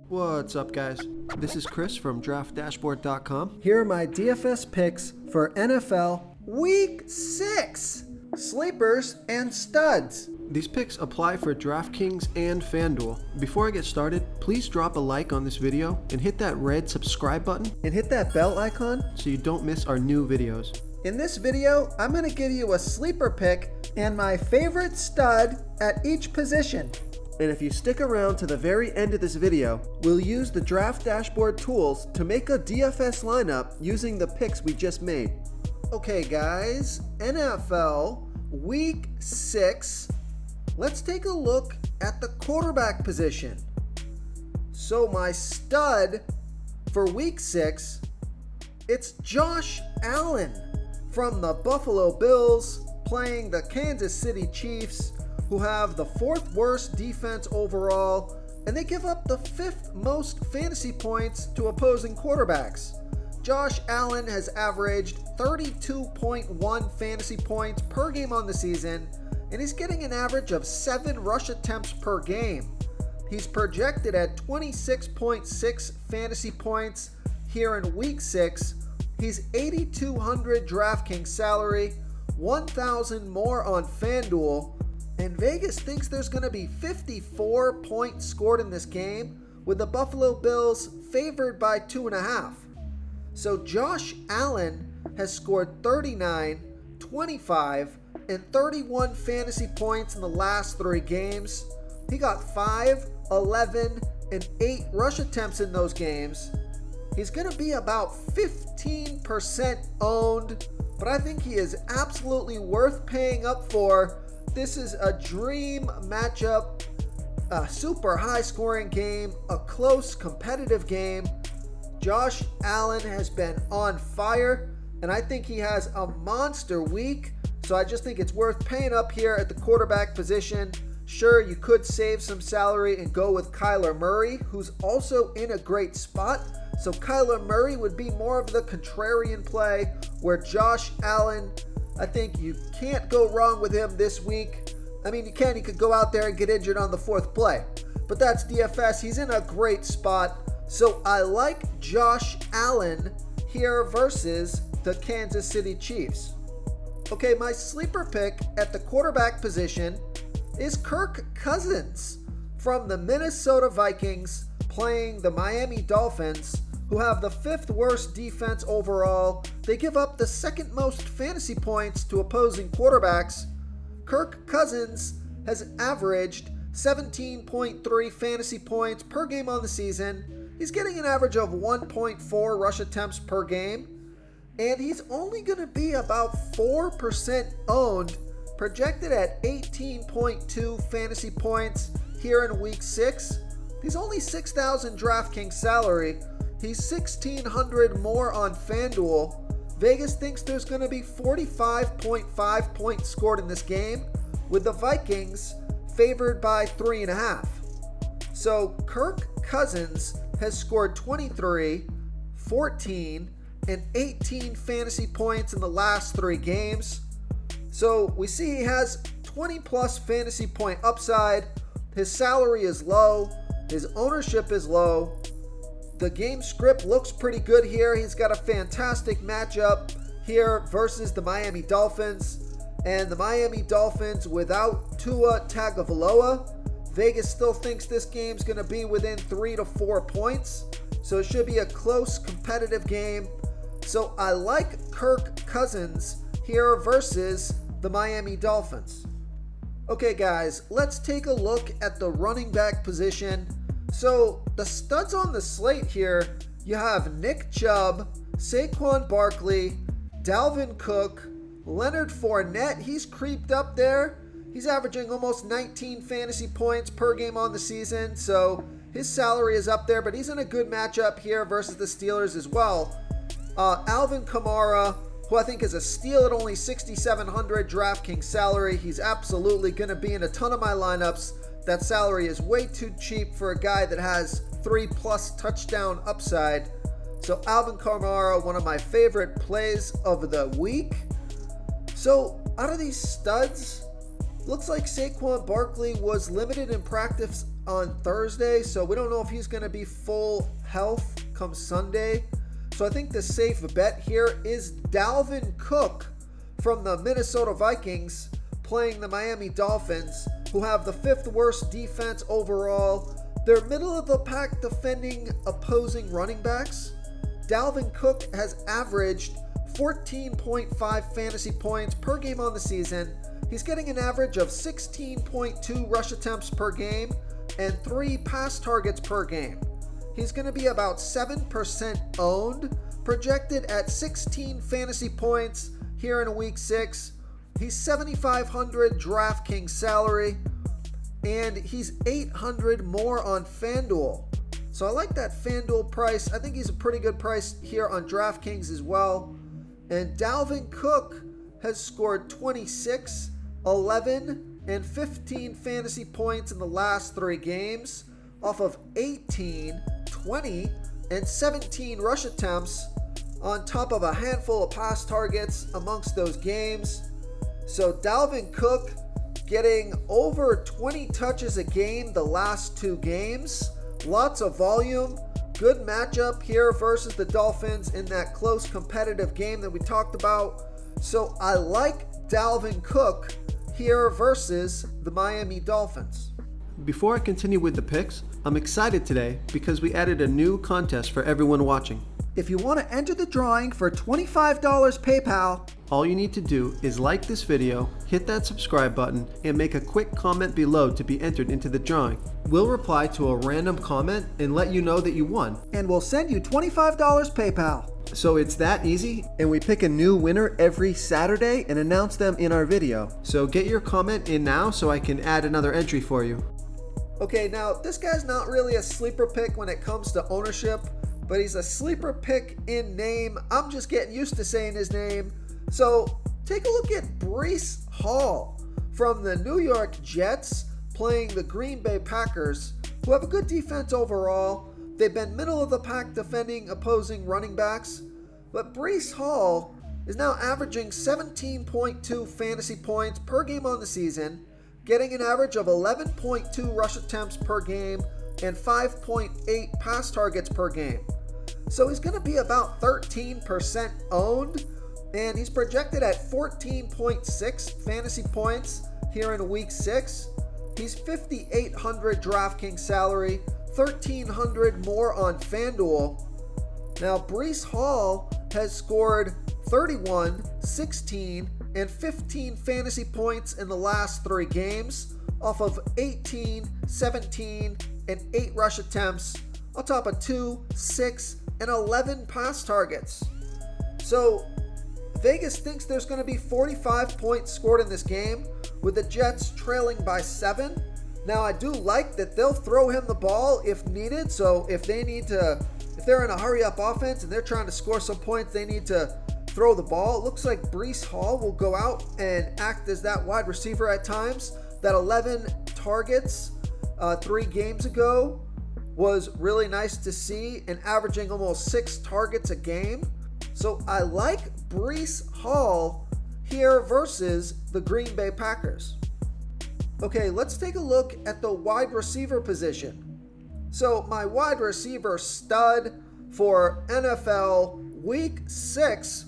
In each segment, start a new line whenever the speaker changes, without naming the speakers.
What's up, guys? This is Chris from DraftDashboard.com. Here are my DFS picks for NFL Week 6 sleepers and studs. These picks apply for DraftKings and FanDuel. Before I get started, please drop a like on this video and hit that red subscribe button and hit that bell icon so you don't miss our new videos. In this video, I'm going to give you a sleeper pick and my favorite stud at each position. And if you stick around to the very end of this video, we'll use the Draft Dashboard tools to make a DFS lineup using the picks we just made. Okay guys, NFL Week 6. Let's take a look at the quarterback position. So my stud for Week 6, it's Josh Allen from the Buffalo Bills playing the Kansas City Chiefs, who have the 4th worst defense overall, and they give up the 5th most fantasy points to opposing quarterbacks. Josh Allen has averaged 32.1 fantasy points per game on the season, and he's getting an average of 7 rush attempts per game. He's projected at 26.6 fantasy points here in Week 6. He's $8,200 DraftKings salary, $1,000 more on FanDuel, and Vegas thinks there's going to be 54 points scored in this game, with the Buffalo Bills favored by 2.5. So Josh Allen has scored 39, 25, and 31 fantasy points in the last 3 games. He got 5, 11, and 8 rush attempts in those games. He's going to be about 15% owned, but I think he is absolutely worth paying up for. This is a dream matchup, a super high scoring game, a close competitive game. Josh Allen has been on fire, and I think he has a monster week, so I just think it's worth paying up here at the quarterback position. Sure, you could save some salary and go with Kyler Murray, who's also in a great spot. So Kyler Murray would be more of the contrarian play, where Josh Allen, I think you can't go wrong with him this week. I mean, you can. He could go out there and get injured on the 4th play. But that's DFS. He's in a great spot. So I like Josh Allen here versus the Kansas City Chiefs. Okay, my sleeper pick at the quarterback position is Kirk Cousins from the Minnesota Vikings playing the Miami Dolphins, who have the 5th worst defense overall. They give up the 2nd most fantasy points to opposing quarterbacks. Kirk Cousins has averaged 17.3 fantasy points per game on the season. He's getting an average of 1.4 rush attempts per game, and he's only going to be about 4% owned, projected at 18.2 fantasy points here in Week 6. He's only $6,000 DraftKings salary. He's $1,600 more on FanDuel. Vegas thinks there's going to be 45.5 points scored in this game, with the Vikings favored by 3.5. So Kirk Cousins has scored 23, 14, and 18 fantasy points in the last 3 games. So we see he has 20 plus fantasy point upside. His salary is low. His ownership is low. The game script looks pretty good here. He's got a fantastic matchup here versus the Miami Dolphins. And the Miami Dolphins without Tua Tagovailoa. Vegas still thinks this game's going to be within 3 to 4 points. So it should be a close, competitive game. So I like Kirk Cousins here versus the Miami Dolphins. Okay guys, let's take a look at the running back position. So the studs on the slate here, you have Nick Chubb, Saquon Barkley, Dalvin Cook, Leonard Fournette. He's creeped up there. He's averaging almost 19 fantasy points per game on the season, so his salary is up there, but he's in a good matchup here versus the Steelers as well. Alvin Kamara, who I think is a steal at only $6,700 DraftKings salary. He's absolutely going to be in a ton of my lineups. That salary is way too cheap for a guy that has 3+ touchdown upside. So Alvin Kamara, one of my favorite plays of the week. So out of these studs, looks like Saquon Barkley was limited in practice on Thursday, so we don't know if he's going to be full health come Sunday. So I think the safe bet here is Dalvin Cook from the Minnesota Vikings playing the Miami Dolphins, who have the 5th worst defense overall. They're middle of the pack defending opposing running backs. Dalvin Cook has averaged 14.5 fantasy points per game on the season. He's getting an average of 16.2 rush attempts per game and 3 pass targets per game. He's going to be about 7% owned, projected at 16 fantasy points here in week 6. He's $7,500 DraftKings salary, and he's $800 more on FanDuel. So I like that FanDuel price. I think he's a pretty good price here on DraftKings as well. And Dalvin Cook has scored 26, 11, and 15 fantasy points in the last 3 games off of 18, 20, and 17 rush attempts on top of a handful of pass targets amongst those games. So Dalvin Cook getting over 20 touches a game the last 2 games. Lots of volume. Good matchup here versus the Dolphins in that close competitive game that we talked about. So I like Dalvin Cook here versus the Miami Dolphins.
Before I continue with the picks, I'm excited today because we added a new contest for everyone watching.
If you want to enter the drawing for $25 PayPal,
all you need to do is like this video, hit that subscribe button, and make a quick comment below to be entered into the drawing. We'll reply to a random comment and let you know that you won.
And we'll send you $25 PayPal.
So it's that easy, and we pick a new winner every Saturday and announce them in our video. So get your comment in now so I can add another entry for you.
Okay, now this guy's not really a sleeper pick when it comes to ownership, but he's a sleeper pick in name. I'm just getting used to saying his name. So take a look at Breece Hall from the New York Jets playing the Green Bay Packers, who have a good defense overall. They've been middle of the pack defending opposing running backs, but Breece Hall is now averaging 17.2 fantasy points per game on the season, getting an average of 11.2 rush attempts per game and 5.8 pass targets per game. So he's going to be about 13% owned, and he's projected at 14.6 fantasy points here in week 6. He's $5,800 DraftKings salary, $1,300 more on FanDuel. Now, Breece Hall has scored 31, 16, and 15 fantasy points in the last 3 games off of 18, 17, and 8 rush attempts on top of 2, 6, and 11 pass targets. So Vegas thinks there's going to be 45 points scored in this game, with the Jets trailing by 7. Now, I do like that they'll throw him the ball if needed. So if they're in a hurry up offense and they're trying to score some points, they need to throw the ball. It looks like Breece Hall will go out and act as that wide receiver at times. That 11 targets 3 games ago was really nice to see, and averaging almost 6 targets a game. So I like Breece Hall here versus the Green Bay Packers. Okay, let's take a look at the wide receiver position. So my wide receiver stud for NFL Week 6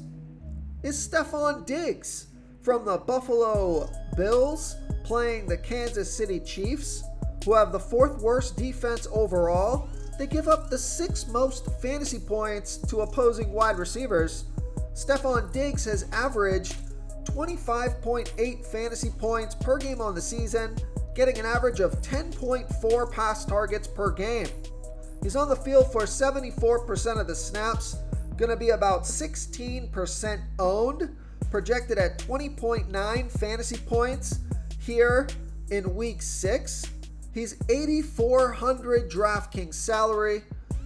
is Stephon Diggs from the Buffalo Bills playing the Kansas City Chiefs, who have the 4th worst defense overall. They give up the 6th most fantasy points to opposing wide receivers. Stephon Diggs has averaged 25.8 fantasy points per game on the season, getting an average of 10.4 pass targets per game. He's on the field for 74% of the snaps, going to be about 16% owned, projected at 20.9 fantasy points here in week 6. He's $8,400 DraftKings salary.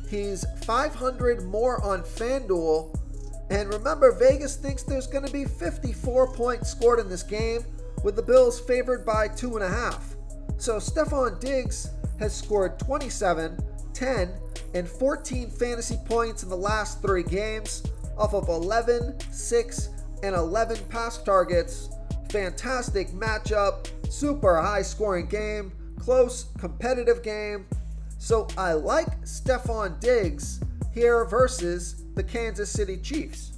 He's $500 more on FanDuel. And remember, Vegas thinks there's going to be 54 points scored in this game, with the Bills favored by 2.5. So Stephon Diggs has scored 27, 10, and 14 fantasy points in the last 3 games off of 11, 6, and 11 pass targets. Fantastic matchup, super high scoring game, close, competitive game. So I like Stephon Diggs here versus the Kansas City Chiefs.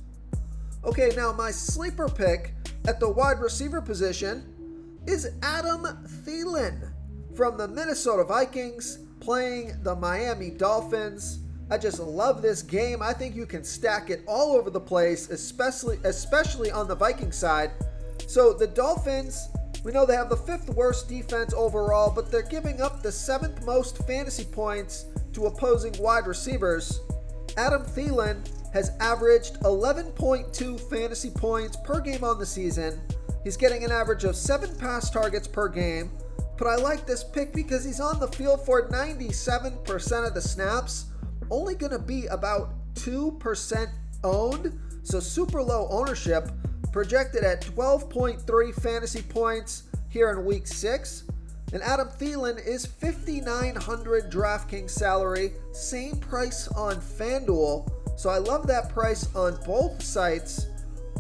Okay, now my sleeper pick at the wide receiver position is Adam Thielen from the Minnesota Vikings playing the Miami Dolphins. I just love this game. I think you can stack it all over the place, especially on the Viking side. So the Dolphins, we know they have the 5th worst defense overall, but they're giving up the 7th most fantasy points to opposing wide receivers. Adam Thielen has averaged 11.2 fantasy points per game on the season. He's getting an average of 7 pass targets per game. But I like this pick because he's on the field for 97% of the snaps, only going to be about 2% owned, so super low ownership, projected at 12.3 fantasy points here in week 6. And Adam Thielen is $5,900 DraftKings salary, same price on FanDuel, so I love that price on both sites.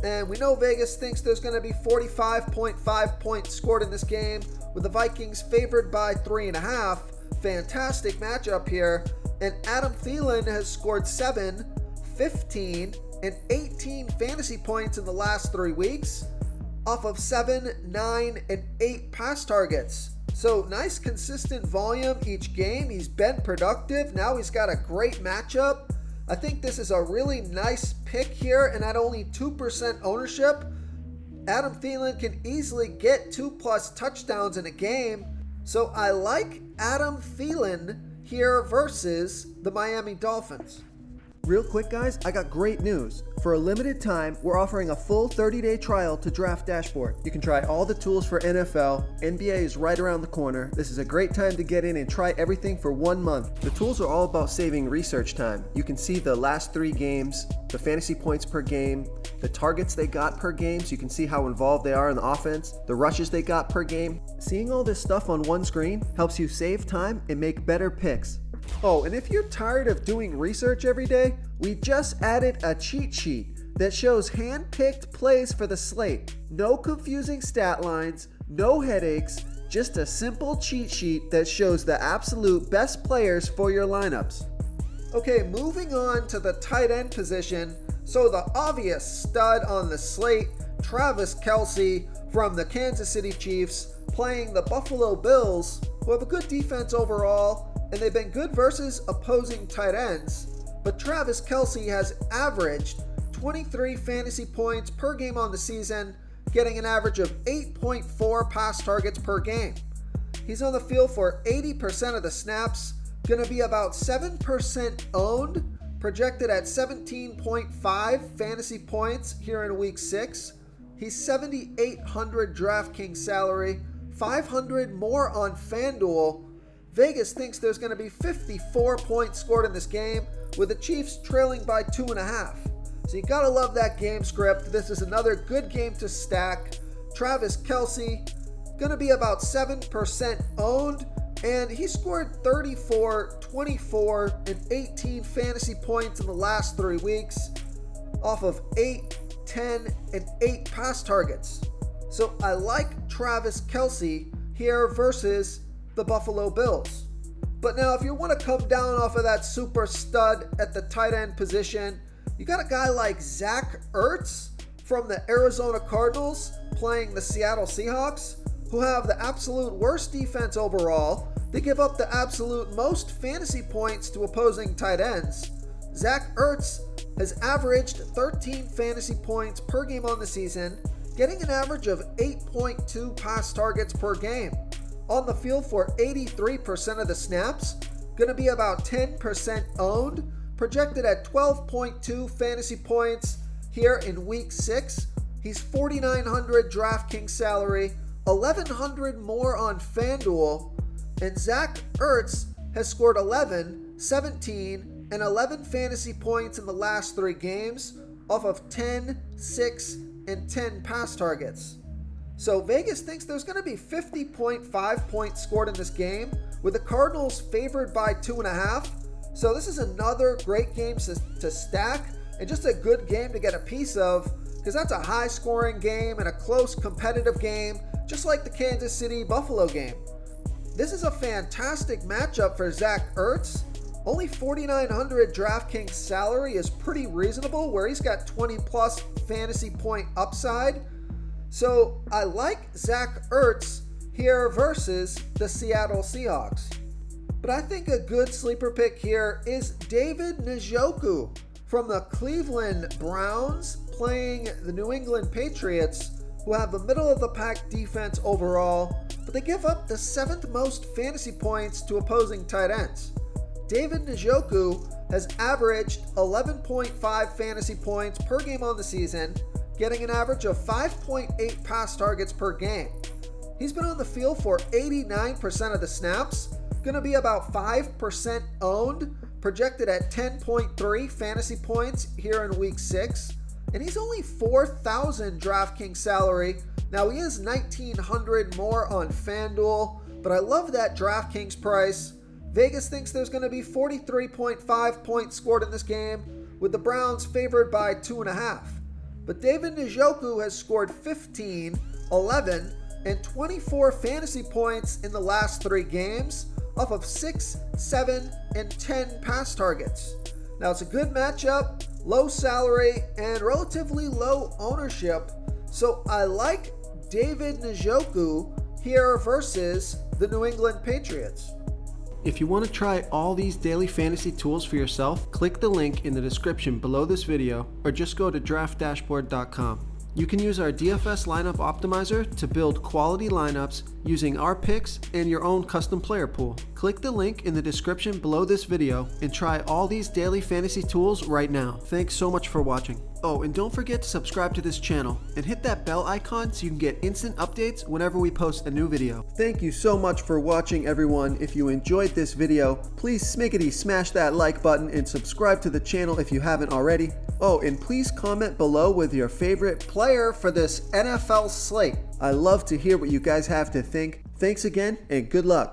And we know Vegas thinks there's going to be 45.5 points scored in this game, with the Vikings favored by 3.5. Fantastic matchup here. And Adam Thielen has scored 7, 15, and 18 fantasy points in the last 3 weeks off of 7, 9, and 8 pass targets. So nice consistent volume each game. He's been productive. Now he's got a great matchup. I think this is a really nice pick here, and at only 2% ownership, Adam Thielen can easily get 2+ touchdowns in a game. So I like Adam Thielen here versus the Miami Dolphins.
Real quick, guys, I got great news. For a limited time, we're offering a full 30-day trial to Draft Dashboard. You can try all the tools for NFL. NBA is right around the corner. This is a great time to get in and try everything for 1 month. The tools are all about saving research time. You can see the last 3 games, the fantasy points per game, the targets they got per game, so you can see how involved they are in the offense, the rushes they got per game. Seeing all this stuff on one screen helps you save time and make better picks. Oh, and if you're tired of doing research every day, we just added a cheat sheet that shows hand-picked plays for the slate. No confusing stat lines, no headaches, just a simple cheat sheet that shows the absolute best players for your lineups.
Okay, moving on to the tight end position. So the obvious stud on the slate, Travis Kelce from the Kansas City Chiefs, playing the Buffalo Bills, who have a good defense overall, and they've been good versus opposing tight ends. But Travis Kelce has averaged 23 fantasy points per game on the season, getting an average of 8.4 pass targets per game. He's on the field for 80% of the snaps, going to be about 7% owned, projected at 17.5 fantasy points here in week 6. He's $7,800 DraftKings salary, $500 more on FanDuel. Vegas thinks there's going to be 54 points scored in this game, with the Chiefs trailing by 2.5. So you got to love that game script. This is another good game to stack. Travis Kelce, going to be about 7% owned, and he scored 34, 24, and 18 fantasy points in the last 3 weeks off of 8, 10, and 8 pass targets. So I like Travis Kelce here versus the Buffalo Bills. But now if you want to come down off of that super stud at the tight end position, you got a guy like Zach Ertz from the Arizona Cardinals playing the Seattle Seahawks, who have the absolute worst defense overall. They give up the absolute most fantasy points to opposing tight ends. Zach Ertz has averaged 13 fantasy points per game on the season, getting an average of 8.2 pass targets per game. On the field for 83% of the snaps, going to be about 10% owned, projected at 12.2 fantasy points here in week 6. He's $4,900 DraftKings salary, $1,100 more on FanDuel, and Zach Ertz has scored 11, 17, and 11 fantasy points in the last 3 games off of 10, 6, and 10 pass targets. So Vegas thinks there's going to be 50.5 points scored in this game, with the Cardinals favored by 2.5. So this is another great game to stack, and just a good game to get a piece of, because that's a high-scoring game and a close competitive game, just like the Kansas City-Buffalo game. This is a fantastic matchup for Zach Ertz. Only 4,900 DraftKings salary is pretty reasonable, where he's got 20 plus fantasy point upside. So I like Zach Ertz here versus the Seattle Seahawks. But I think a good sleeper pick here is David Njoku from the Cleveland Browns, playing the New England Patriots, who have a middle-of-the-pack defense overall, but they give up the 7th most fantasy points to opposing tight ends. David Njoku has averaged 11.5 fantasy points per game on the season, getting an average of 5.8 pass targets per game. He's been on the field for 89% of the snaps, going to be about 5% owned, projected at 10.3 fantasy points here in week 6. And he's only 4,000 DraftKings salary. Now he is 1,900 more on FanDuel, but I love that DraftKings price. Vegas thinks there's going to be 43.5 points scored in this game, with the Browns favored by 2.5. But David Njoku has scored 15, 11, and 24 fantasy points in the last 3 games, off of 6, 7, and 10 pass targets. Now it's a good matchup, low salary, and relatively low ownership, so I like David Njoku here versus the New England Patriots. If you want to try all these daily fantasy tools for yourself, click the link in the description below this video, or just go to draftdashboard.com. You can use our DFS lineup optimizer to build quality lineups using our picks and your own custom player pool. Click the link in the description below this video and try all these daily fantasy tools right now. Thanks so much for watching. Oh, and don't forget to subscribe to this channel and hit that bell icon so you can get instant updates whenever we post a new video. Thank you so much for watching, everyone. If you enjoyed this video, please smiggity smash that like button and subscribe to the channel if you haven't already. Oh, and please comment below with your favorite player for this NFL slate. I love to hear what you guys have to think. Thanks again, and good luck.